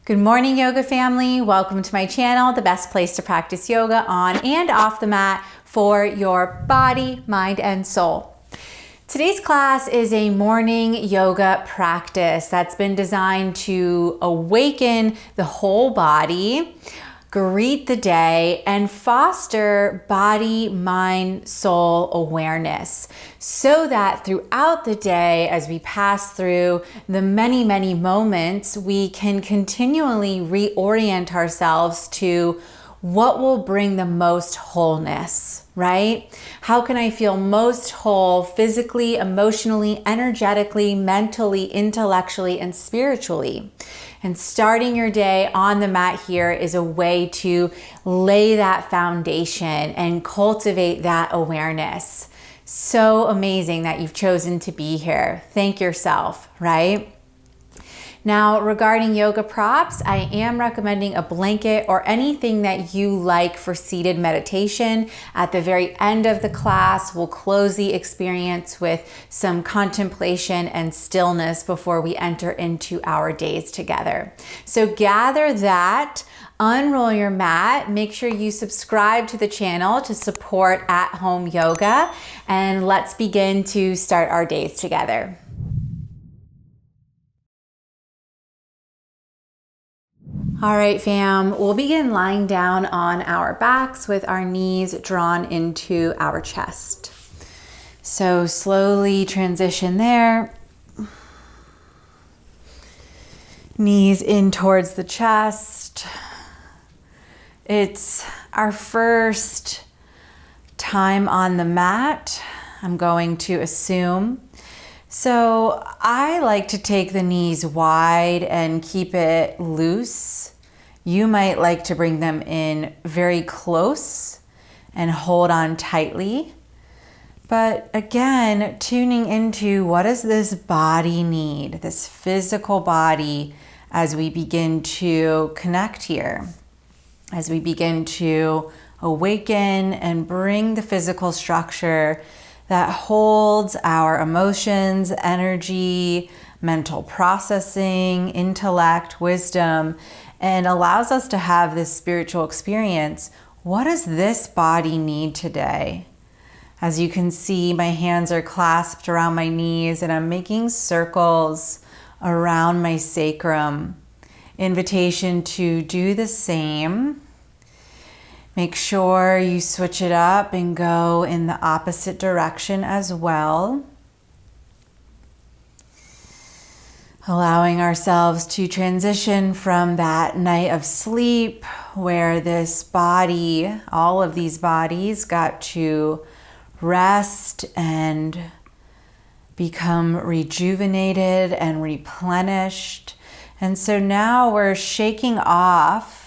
Good morning, yoga family. Welcome to my channel, the best place to practice yoga on and off the mat for your body, mind, and soul. Today's class is a morning yoga practice that's been designed to awaken the whole body, greet the day, and foster body, mind, soul awareness so that throughout the day, as we pass through the many, many moments, we can continually reorient ourselves to what will bring the most wholeness, right? How can I feel most whole physically, emotionally, energetically, mentally, intellectually, and spiritually? And starting your day on the mat here is a way to lay that foundation and cultivate that awareness. So amazing that you've chosen to be here. Thank yourself, right? Now, regarding yoga props, I am recommending a blanket or anything that you like for seated meditation. At the very end of the class, we'll close the experience with some contemplation and stillness before we enter into our days together. So gather that, unroll your mat, make sure you subscribe to the channel to support at-home yoga, and let's begin to start our days together. All right, fam, we'll begin lying down on our backs with our knees drawn into our chest. So slowly transition there. Knees in towards the chest. It's our first time on the mat, I'm going to assume. So I like to take the knees wide and keep it loose. You might like to bring them in very close and hold on tightly. But again, tuning into what does this body need, this physical body, as we begin to connect here, as we begin to awaken and bring the physical structure that holds our emotions, energy, mental processing, intellect, wisdom, and allows us to have this spiritual experience. What does this body need today? As you can see, my hands are clasped around my knees and I'm making circles around my sacrum. Invitation to do the same. Make sure you switch it up and go in the opposite direction as well. Allowing ourselves to transition from that night of sleep where this body, all of these bodies, got to rest and become rejuvenated and replenished. And so now we're shaking off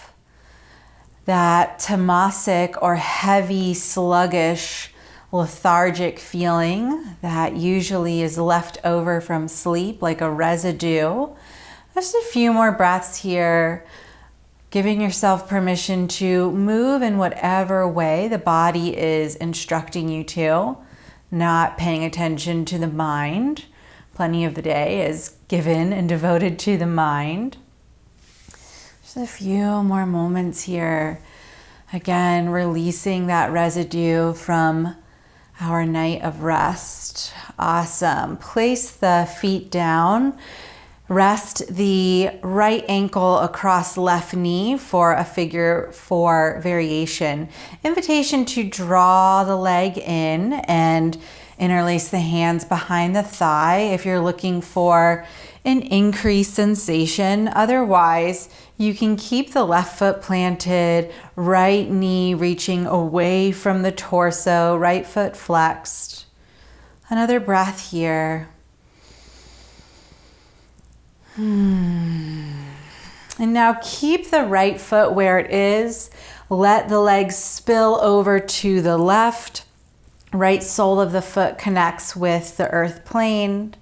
that tamasic or heavy, sluggish, lethargic feeling that usually is left over from sleep, like a residue. Just a few more breaths here, giving yourself permission to move in whatever way the body is instructing you to, not paying attention to the mind. Plenty of the day is given and devoted to the mind. Just a few more moments here. Again, releasing that residue from our night of rest. Awesome. Place the feet down. Rest the right ankle across left knee for a figure 4 variation. Invitation to draw the leg in and interlace the hands behind the thigh if you're looking for an increased sensation. Otherwise, you can keep the left foot planted, right knee reaching away from the torso, right foot flexed. Another breath here. And now keep the right foot where it is. Let the legs spill over to the left. Right sole of the foot connects with the earth plane.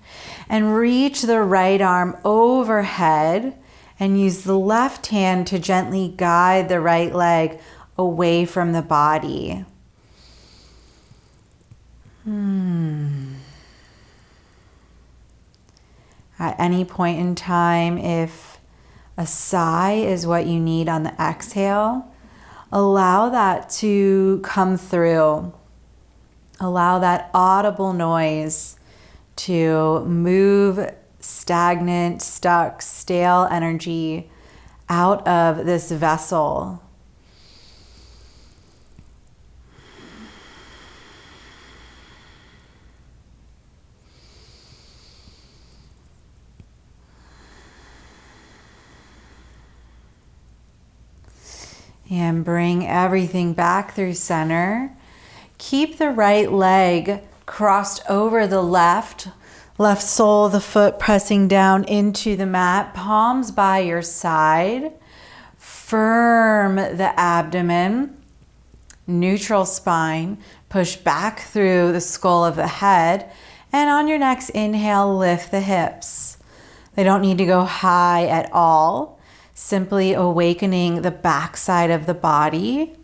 And reach the right arm overhead and use the left hand to gently guide the right leg away from the body. At any point in time, if A sigh is what you need on the exhale. Allow that to come through. Allow that audible noise to move stagnant, stuck, stale energy out of this vessel. And bring everything back through center. Keep the right leg crossed over the left sole of the foot pressing down into the mat, palms by your side. Firm the abdomen, neutral spine, push back through the skull of the head, and on your next inhale, lift the hips. They don't need to go high at all. Simply awakening the backside of the body.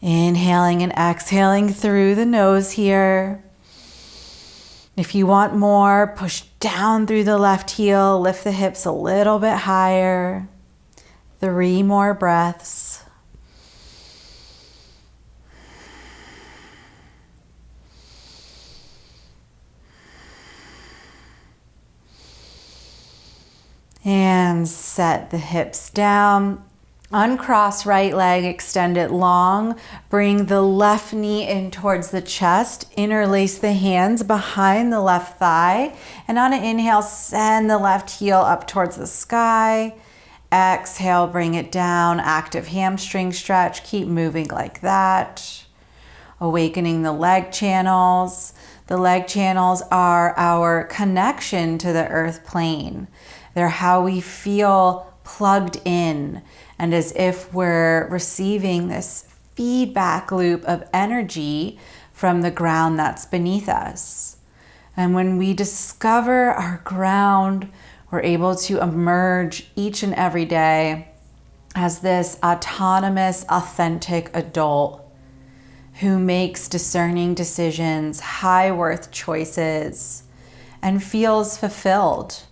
Inhaling and exhaling through the nose here. If you want more, push down through the left heel, lift the hips a little bit higher. 3 more breaths. And set the hips down. Uncross right leg, extend it long. Bring the left knee in towards the chest. Interlace the hands behind the left thigh. And on an inhale, send the left heel up towards the sky. Exhale, bring it down. Active hamstring stretch. Keep moving like that. Awakening the leg channels. The leg channels are our connection to the earth plane. They're how we feel plugged in and as if we're receiving this feedback loop of energy from the ground that's beneath us. And when we discover our ground, we're able to emerge each and every day as this autonomous, authentic adult who makes discerning decisions, high worth choices, and feels fulfilled.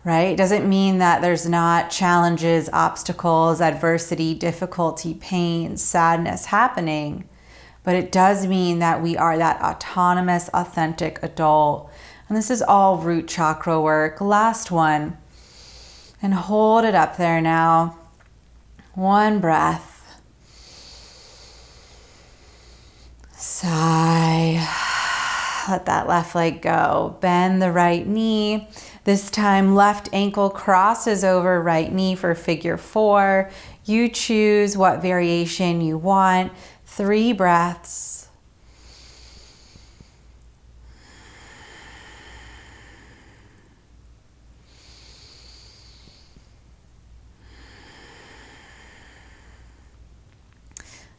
Right? It doesn't mean that there's not challenges, obstacles, adversity, difficulty, pain, sadness happening, but it does mean that we are that autonomous, authentic adult. And this is all root chakra work. Last one. And hold it up there now. 1 breath. Sigh. Let that left leg go. Bend the right knee. This time, left ankle crosses over right knee for figure 4. You choose what variation you want. 3 breaths.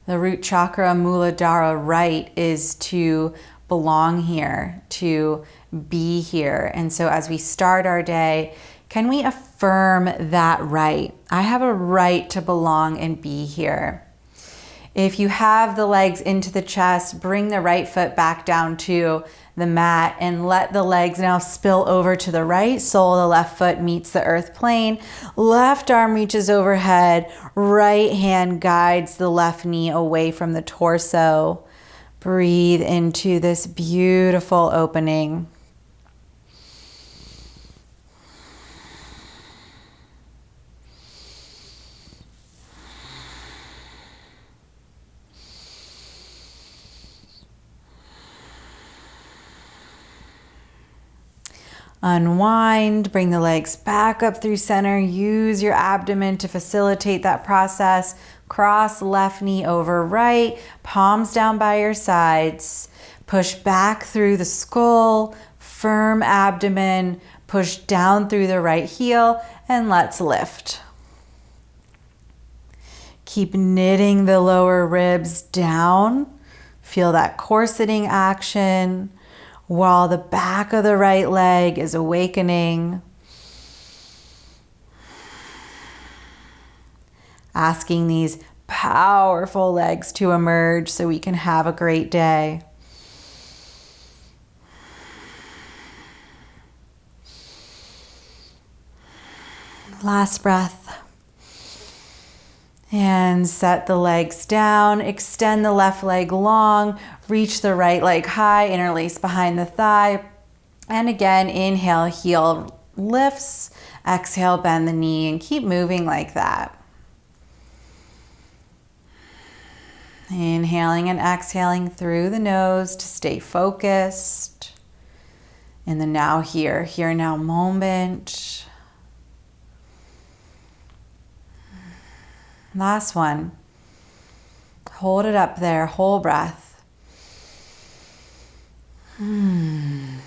The root chakra, Muladhara right, is to belong here, to be here. And so as we start our day, can we affirm that right? I have a right to belong and be here. If you have the legs into the chest, bring the right foot back down to the mat and let the legs now spill over to the right. Sole of the left foot meets the earth plane. Left arm reaches overhead. Right hand guides the left knee away from the torso. Breathe into this beautiful opening. Unwind, bring the legs back up through center. Use your abdomen to facilitate that process. Cross left knee over right, palms down by your sides. Push back through the skull, firm abdomen, push down through the right heel, and let's lift. Keep knitting the lower ribs down. Feel that corseting action while the back of the right leg is awakening. Asking these powerful legs to emerge so we can have a great day. Last breath. And set the legs down. Extend the left leg long. Reach the right leg high. Interlace behind the thigh. And again, inhale, heel lifts. Exhale, bend the knee, and keep moving like that. Inhaling and exhaling through the nose to stay focused in the now here now moment. Last one. Hold it up there, whole breath. And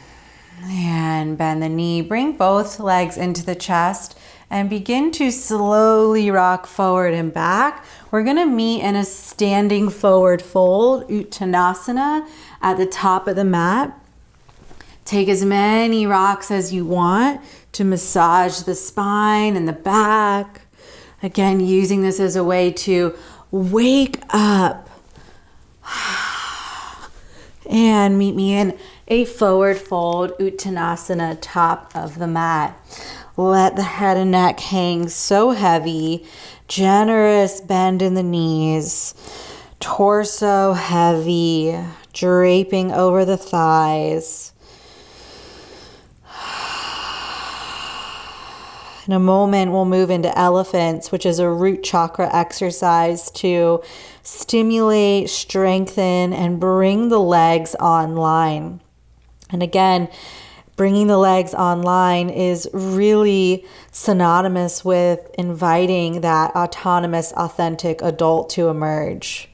bend the knee, bring both legs into the chest and begin to slowly rock forward and back. We're gonna meet in a standing forward fold, Uttanasana, at the top of the mat. Take as many rocks as you want to massage the spine and the back. Again, using this as a way to wake up. And meet me in a forward fold, Uttanasana, top of the mat. Let the head and neck hang so heavy. Generous bend in the knees. Torso heavy, draping over the thighs. In a moment, we'll move into elephants, which is a root chakra exercise to stimulate, strengthen, and bring the legs online. And again, bringing the legs online is really synonymous with inviting that autonomous, authentic adult to emerge.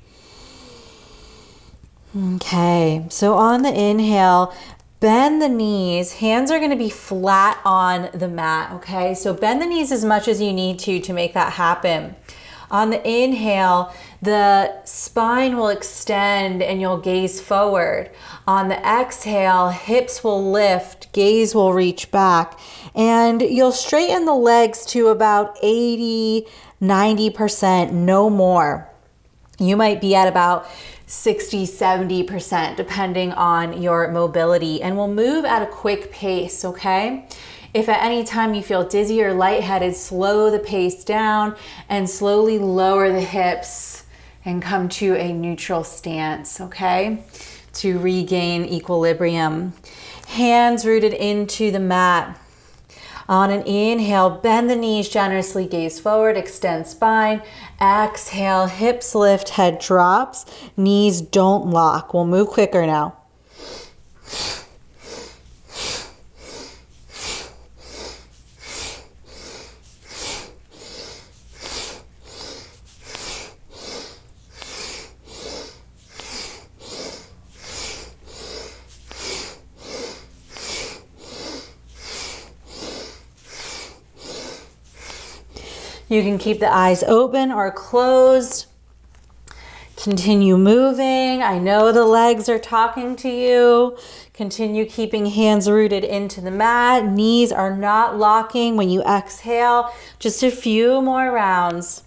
Okay, so on the inhale, bend the knees. Hands are going to be flat on the mat, okay? So bend the knees as much as you need to make that happen. On the inhale, the spine will extend and you'll gaze forward. On the exhale, hips will lift, gaze will reach back, and you'll straighten the legs to about 80-90%, no more. You might be at about 60-70% depending on your mobility, and we'll move at a quick pace, okay? If at any time you feel dizzy or lightheaded, slow the pace down and slowly lower the hips and come to a neutral stance, okay? To regain equilibrium. Hands rooted into the mat. On an inhale, bend the knees generously, gaze forward, extend spine. Exhale, hips lift, head drops, knees don't lock. We'll move quicker now. You can keep the eyes open or closed. Continue moving. I know the legs are talking to you. Continue keeping hands rooted into the mat. Knees are not locking when you exhale. Just a few more rounds.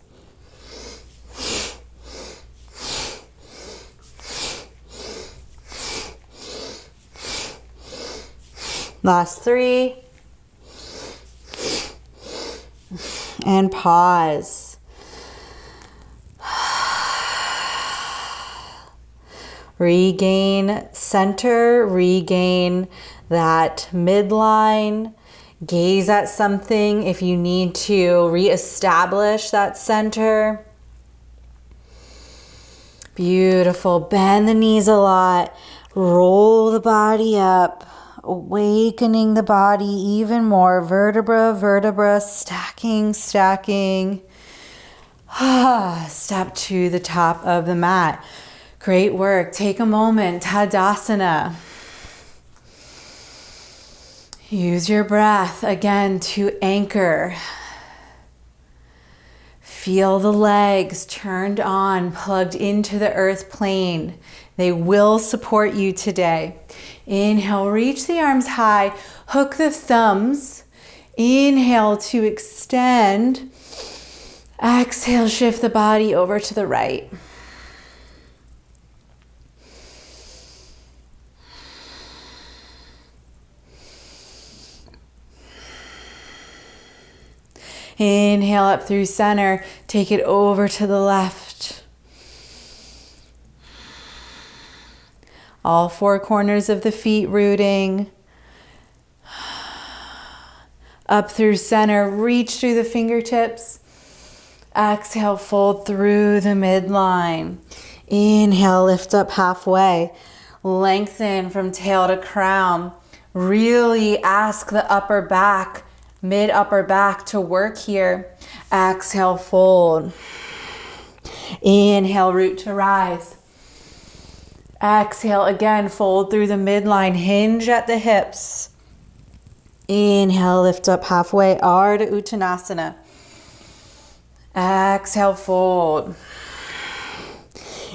Last 3. And pause. Regain center, regain that midline. Gaze at something if you need to reestablish that center. Beautiful. Bend the knees a lot. Roll the body up. Awakening the body even more. Vertebra, vertebra, stacking. Step to the top of the mat. Great work. Take a moment. Tadasana. Use your breath again to anchor. Feel the legs turned on, plugged into the earth plane. They will support you today. Inhale, reach the arms high, hook the thumbs. Inhale to extend. Exhale, shift the body over to the right. Inhale up through center. Take it over to the left. All four corners of the feet rooting. Up through center. Reach through the fingertips. Exhale, fold through the midline. Inhale, lift up halfway. Lengthen from tail to crown. Really ask the upper back, mid-upper back to work here. Exhale, fold. Inhale, root to rise. Exhale, again, fold through the midline. Hinge at the hips. Inhale, lift up halfway. Ardha Uttanasana. Exhale, fold.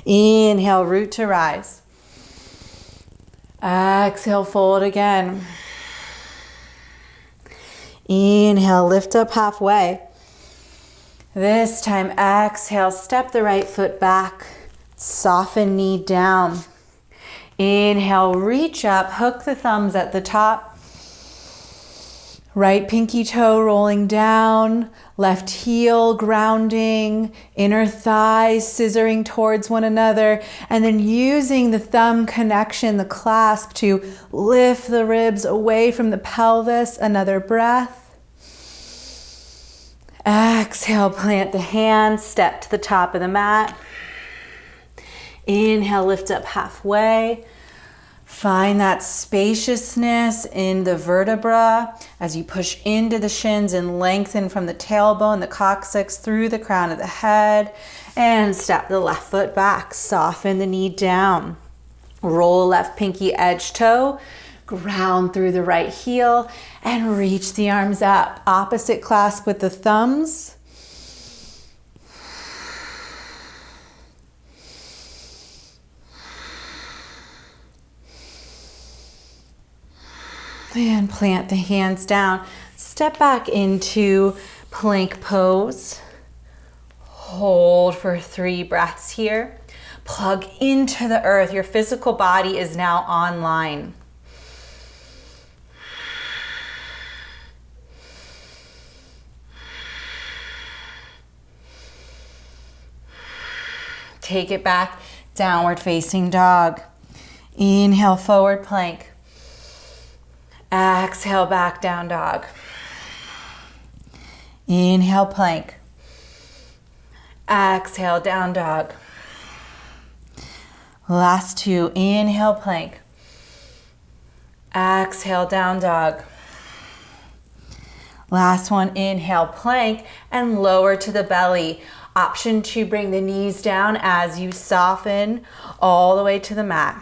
Inhale, root to rise. Exhale, fold again. Inhale, lift up halfway. This time, exhale, step the right foot back. Soften knee down. Inhale, reach up, hook the thumbs at the top. Right pinky toe rolling down, left heel grounding, inner thighs scissoring towards one another, and then using the thumb connection, the clasp, to lift the ribs away from the pelvis. Another breath. Exhale, plant the hands, step to the top of the mat. Inhale, lift up halfway. Find that spaciousness in the vertebra as you push into the shins and lengthen from the tailbone, the coccyx, through the crown of the head. And step the left foot back. Soften the knee down. Roll left pinky edge toe. Ground through the right heel and reach the arms up. Opposite clasp with the thumbs. And plant the hands down. Step back into plank pose. Hold for 3 breaths here. Plug into the earth. Your physical body is now online. Take it back, downward facing dog. Inhale, forward plank. Exhale, back down dog. Inhale, plank. Exhale, down dog. Last 2, inhale, plank. Exhale, down dog. Last one, inhale, plank, and lower to the belly. Option to bring the knees down as you soften all the way to the mat.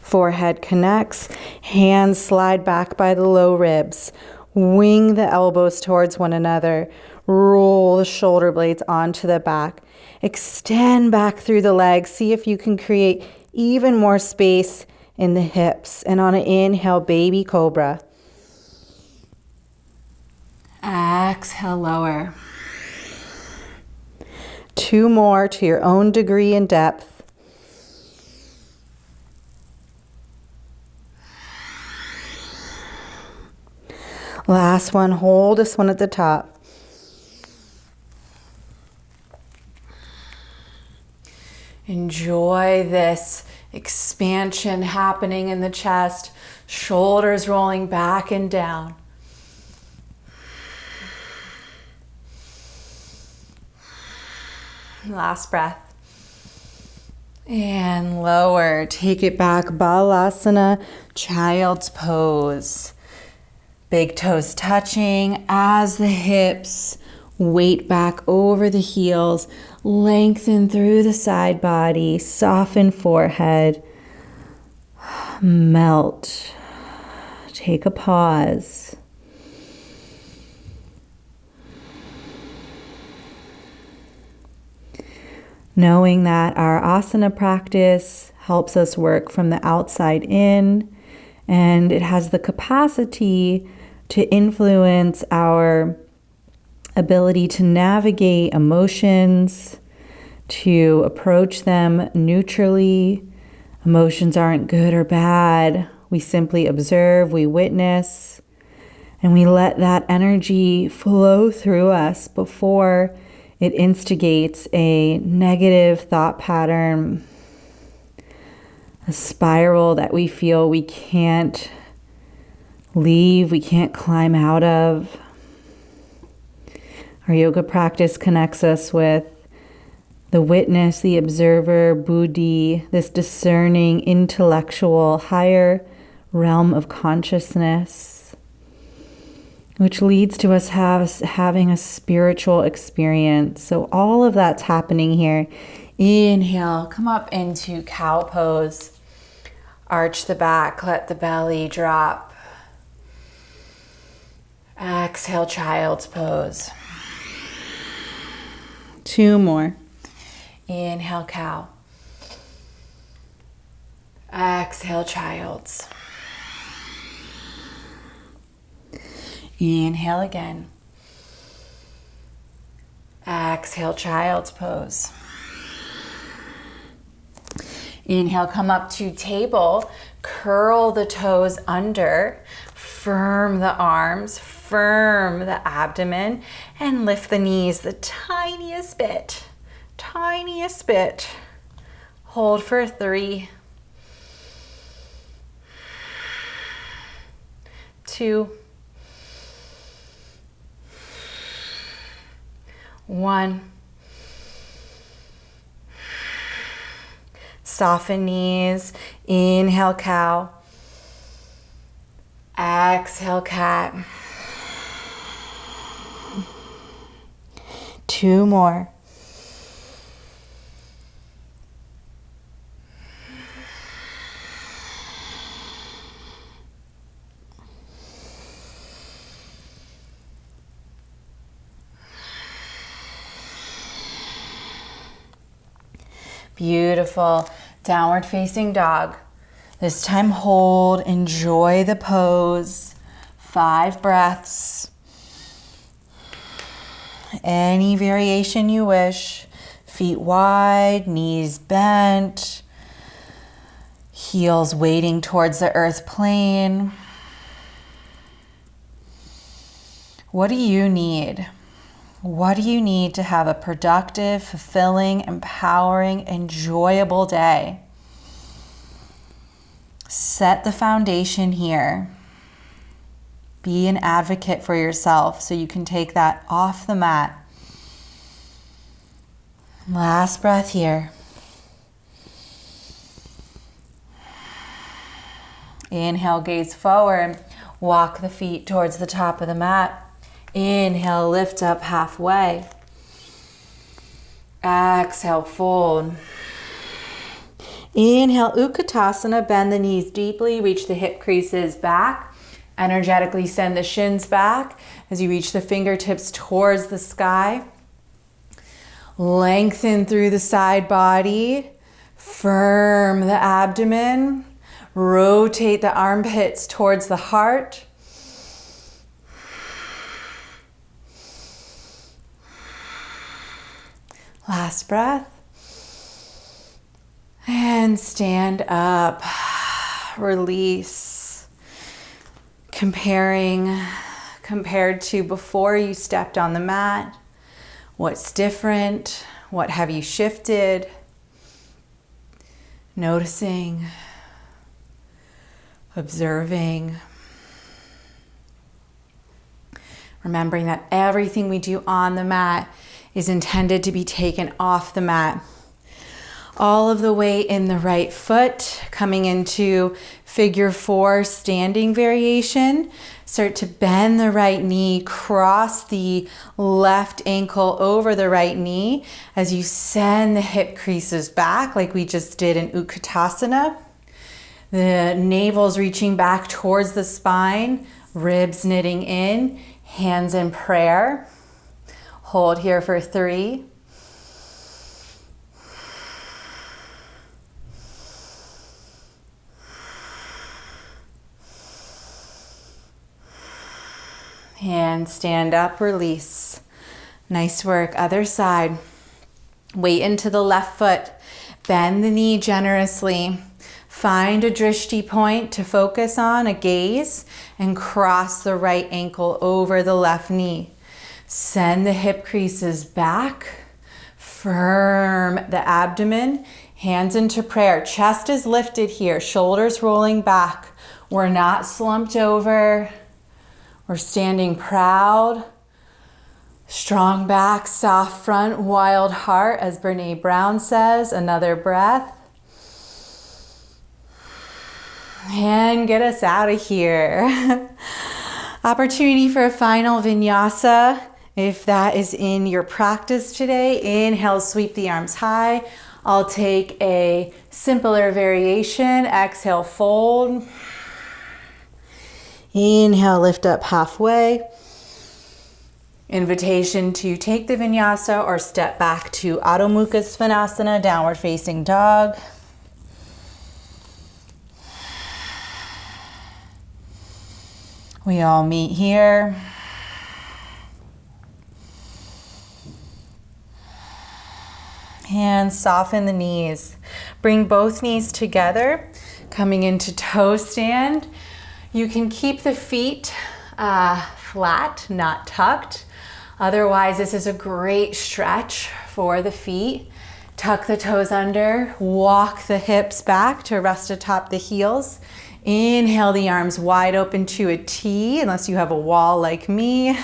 Forehead connects, hands slide back by the low ribs. Wing the elbows towards one another. Roll the shoulder blades onto the back. Extend back through the legs. See if you can create even more space in the hips. And on an inhale, baby cobra. Exhale, lower. 2 more to your own degree and depth. Last one, hold this one at the top. Enjoy this expansion happening in the chest, shoulders rolling back and down. Last breath. And lower. Take it back. Balasana, child's pose. Big toes touching as the hips. Weight back over the heels. Lengthen through the side body. Soften forehead. Melt. Take a pause. Knowing that our asana practice helps us work from the outside in, and it has the capacity to influence our ability to navigate emotions, to approach them neutrally. Emotions aren't good or bad. We simply observe, we witness, And we let that energy flow through us before it instigates a negative thought pattern, a spiral that we feel we can't leave, we can't climb out of. Our yoga practice connects us with the witness, the observer, buddhi, this discerning, intellectual, higher realm of consciousness, which leads to us having a spiritual experience. So all of that's happening here. Inhale, come up into cow pose. Arch the back, let the belly drop. Exhale, child's pose. 2 more. Inhale, cow. Exhale, child's. Inhale again. Exhale, child's pose. Inhale, come up to table. Curl the toes under. Firm the arms. Firm the abdomen. And lift the knees the tiniest bit. Tiniest bit. Hold for 3, 2, 1. Soften knees. Inhale, cow. Exhale, cat. 2 more. Beautiful. Downward facing dog. This time hold, enjoy the pose. 5 breaths. Any variation you wish. Feet wide, knees bent. Heels weighting towards the earth plane. What do you need? What do you need to have a productive, fulfilling, empowering, enjoyable day? Set the foundation here. Be an advocate for yourself so you can take that off the mat. Last breath here. Inhale, gaze forward. Walk the feet towards the top of the mat. Inhale, lift up halfway. Exhale, fold. Inhale, Utkatasana, bend the knees deeply, reach the hip creases back. Energetically send the shins back as you reach the fingertips towards the sky. Lengthen through the side body. Firm the abdomen. Rotate the armpits towards the heart. Last breath. And stand up. Release. Compared to before you stepped on the mat. What's different? What have you shifted? Noticing. Observing. Remembering that everything we do on the mat is intended to be taken off the mat. All of the weight in the right foot, coming into figure 4 standing variation. Start to bend the right knee, cross the left ankle over the right knee as you send the hip creases back like we just did in Utkatasana. The navel's reaching back towards the spine, ribs knitting in, hands in prayer. Hold here for 3. 2. And stand up, release. Nice work. Other side. Weight into the left foot. Bend the knee generously. Find a drishti point to focus on, a gaze, and cross the right ankle over the left knee. Send the hip creases back. Firm the abdomen. Hands into prayer. Chest is lifted here. Shoulders rolling back. We're not slumped over. We're standing proud. Strong back, soft front, wild heart, as Brené Brown says. Another breath. And get us out of here. Opportunity for a final vinyasa. If that is in your practice today, inhale, sweep the arms high. I'll take a simpler variation. Exhale, fold. Inhale, lift up halfway. Invitation to take the vinyasa or step back to Adho Mukha Svanasana, downward facing dog. We all meet here. And soften the knees. Bring both knees together, coming into toe stand. You can keep the feet flat, not tucked. Otherwise, this is a great stretch for the feet. Tuck the toes under, walk the hips back to rest atop the heels. Inhale the arms wide open to a T, unless you have a wall like me.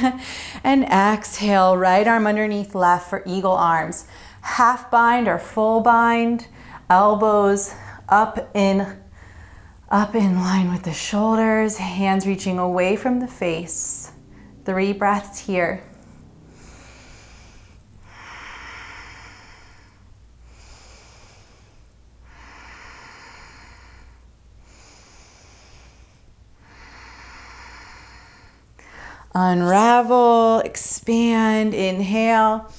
And exhale, right arm underneath left for eagle arms. Half bind or full bind. Elbows up in line with the shoulders. Hands reaching away from the face. 3 breaths here. Unravel, expand, inhale.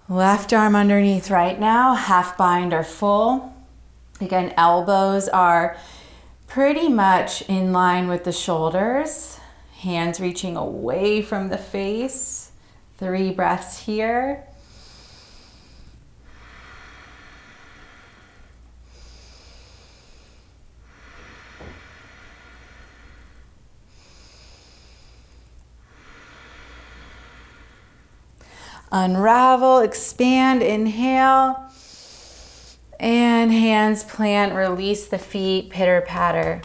Left arm underneath right now, half bind or full. Again, elbows are pretty much in line with the shoulders. Hands reaching away from the face. 3 breaths here. Unravel, expand, inhale. And hands plant, release the feet, pitter patter.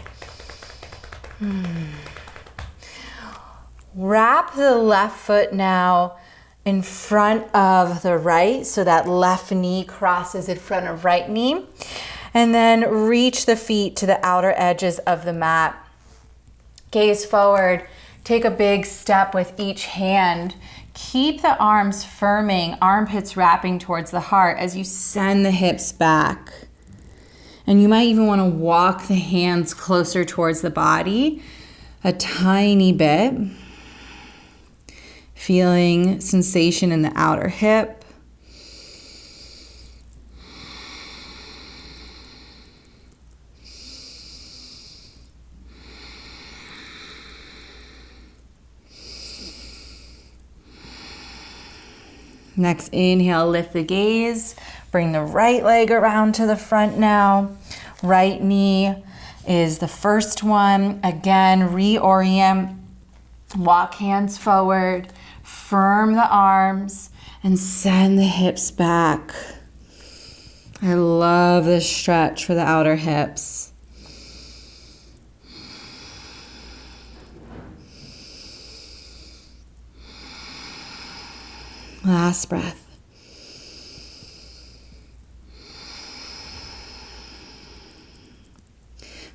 Wrap the left foot now in front of the right, so that left knee crosses in front of right knee. And then reach the feet to the outer edges of the mat. Gaze forward, take a big step with each hand. Keep the arms firming, armpits wrapping towards the heart as you send the hips back. And you might even want to walk the hands closer towards the body a tiny bit. Feeling sensation in the outer hip. Next inhale, lift the gaze. Bring the right leg around to the front now. Right knee is the first one. Again, reorient. Walk hands forward. Firm the arms and send the hips back. I love this stretch for the outer hips. Last breath.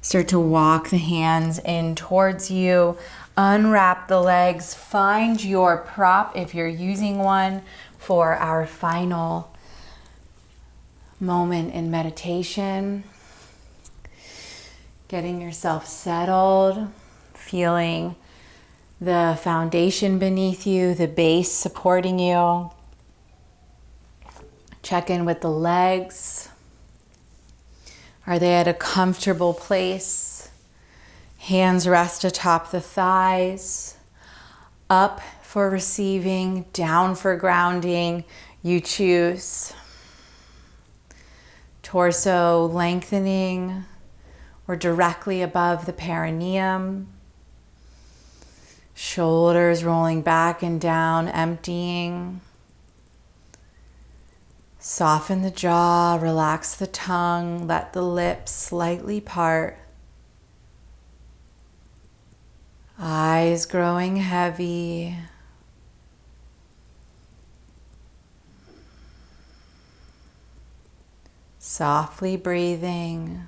Start to walk the hands in towards you. Unwrap the legs. Find your prop if you're using one for our final moment in meditation. Getting yourself settled, feeling the foundation beneath you, the base supporting you. Check in with the legs. Are they at a comfortable place? Hands rest atop the thighs. Up for receiving, down for grounding. You choose. Torso lengthening or directly above the perineum. Shoulders rolling back and down, emptying. Soften the jaw, relax the tongue, let the lips slightly part. Eyes growing heavy. Softly breathing.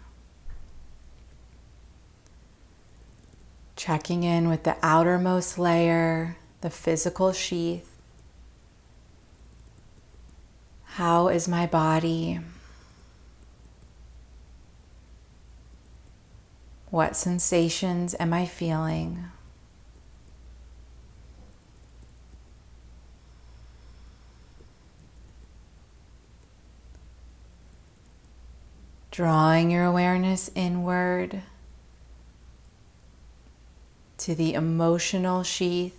Checking in with the outermost layer, the physical sheath. How is my body? What sensations am I feeling? Drawing your awareness inward to the emotional sheath.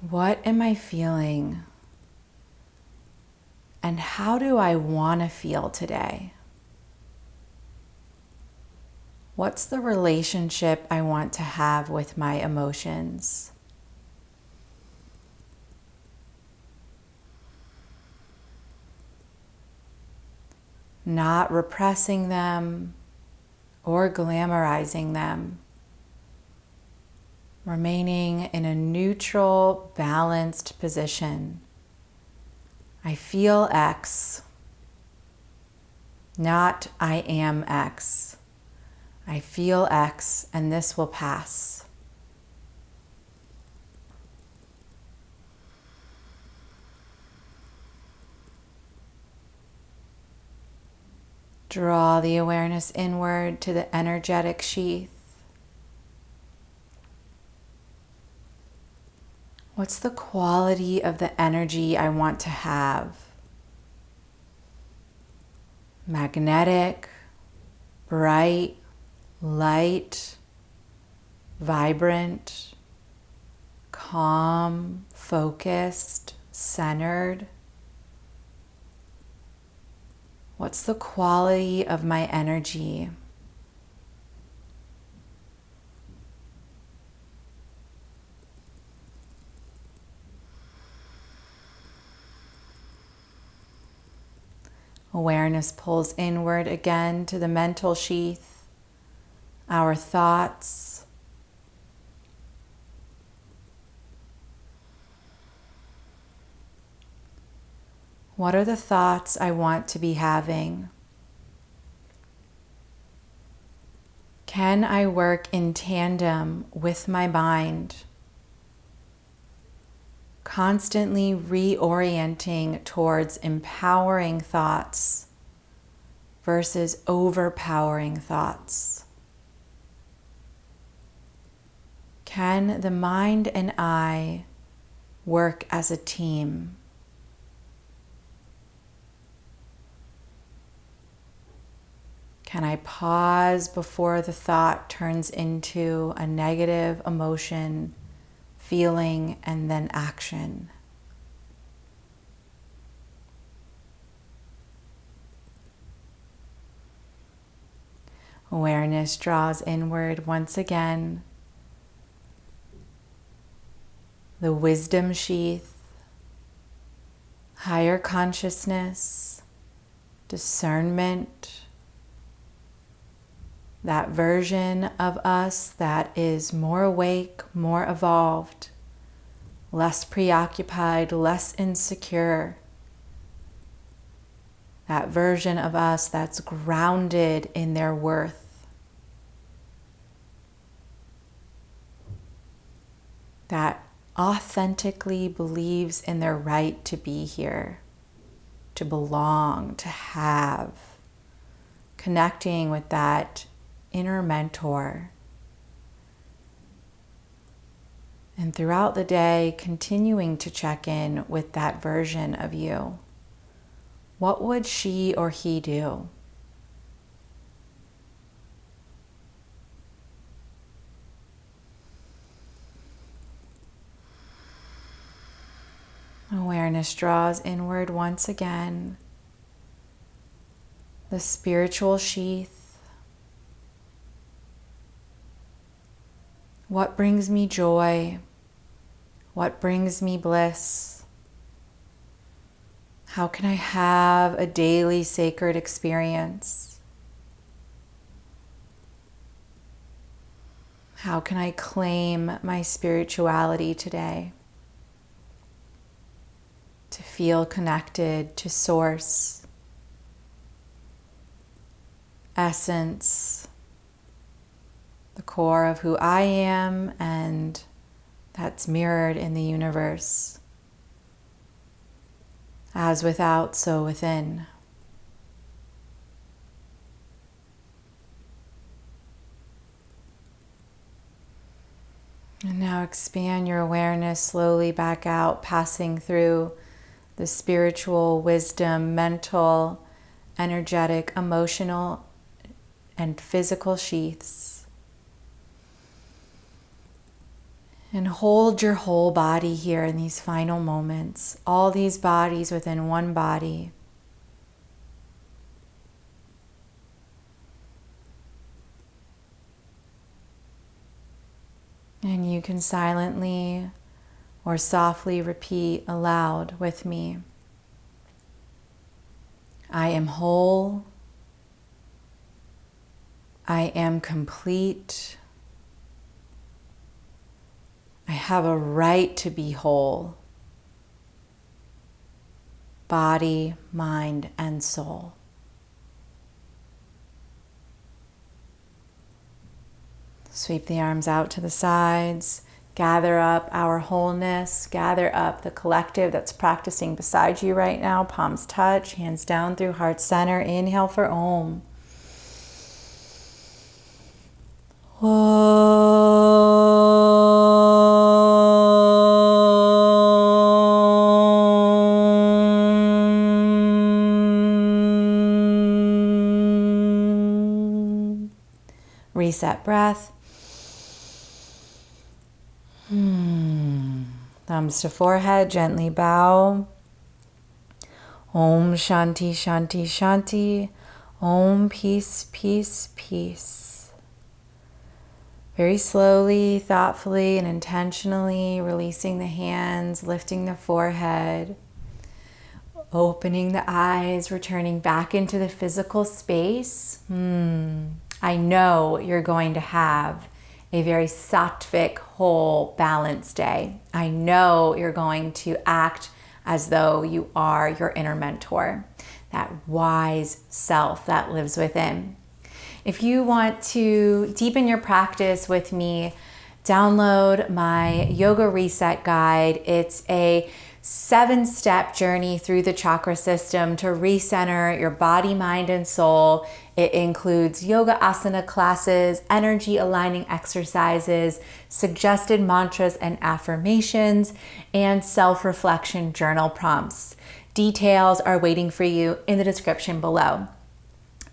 What am I feeling? And how do I want to feel today? What's the relationship I want to have with my emotions? Not repressing them or glamorizing them. Remaining in a neutral, balanced position. I feel X, not I am X. I feel X and this will pass. Draw the awareness inward to the energetic sheath. What's the quality of the energy I want to have? Magnetic, bright, light, vibrant, calm, focused, centered. What's the quality of my energy? Awareness pulls inward again to the mental sheath, our thoughts. What are the thoughts I want to be having? Can I work in tandem with my mind? Constantly reorienting towards empowering thoughts versus overpowering thoughts. Can the mind and I work as a team? Can I pause before the thought turns into a negative emotion, feeling, and then action? Awareness draws inward once again. The wisdom sheath, higher consciousness, discernment, that version of us that is more awake, more evolved, less preoccupied, less insecure. That version of us that's grounded in their worth. That authentically believes in their right to be here, to belong, to have. Connecting with that inner mentor. And throughout the day, continuing to check in with that version of you. What would she or he do? Awareness draws inward once again. The spiritual sheath. What brings me joy? What brings me bliss? How can I have a daily sacred experience? How can I claim my spirituality today? To feel connected to Source, Essence, the core of who I am, and that's mirrored in the universe. As without, so within. And now expand your awareness slowly back out, passing through the spiritual, wisdom, mental, energetic, emotional, and physical sheaths. And hold your whole body here in these final moments. All these bodies within one body. And you can silently or softly repeat aloud with me. I am whole. I am complete. I have a right to be whole. Body, mind, and soul. Sweep the arms out to the sides. Gather up our wholeness. Gather up the collective that's practicing beside you right now. Palms touch, hands down through heart center. Inhale for Om. Reset breath. Thumbs to forehead, gently bow. Om Shanti Shanti Shanti. Om Peace Peace Peace. Very slowly, thoughtfully, and intentionally releasing the hands, lifting the forehead, opening the eyes, returning back into the physical space. I know you're going to have a very sattvic, whole, balanced day. I know you're going to act as though you are your inner mentor, that wise self that lives within. If you want to deepen your practice with me, download my Yoga Reset Guide. It's a 7-step journey through the chakra system to recenter your body, mind, and soul. It includes yoga asana classes, energy aligning exercises, suggested mantras and affirmations, and self-reflection journal prompts. Details are waiting for you in the description below.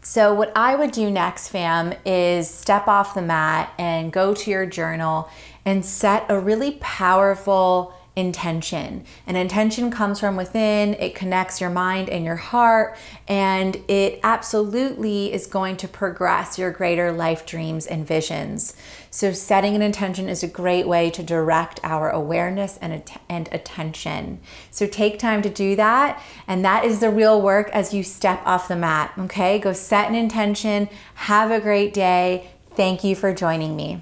So what I would do next, fam, is step off the mat and go to your journal and set a really powerful intention. An intention comes from within, it connects your mind and your heart, and it absolutely is going to progress your greater life dreams and visions. So setting an intention is a great way to direct our awareness and attention. So take time to do that, and that is the real work as you step off the mat, okay? Go set an intention, have a great day. Thank you for joining me.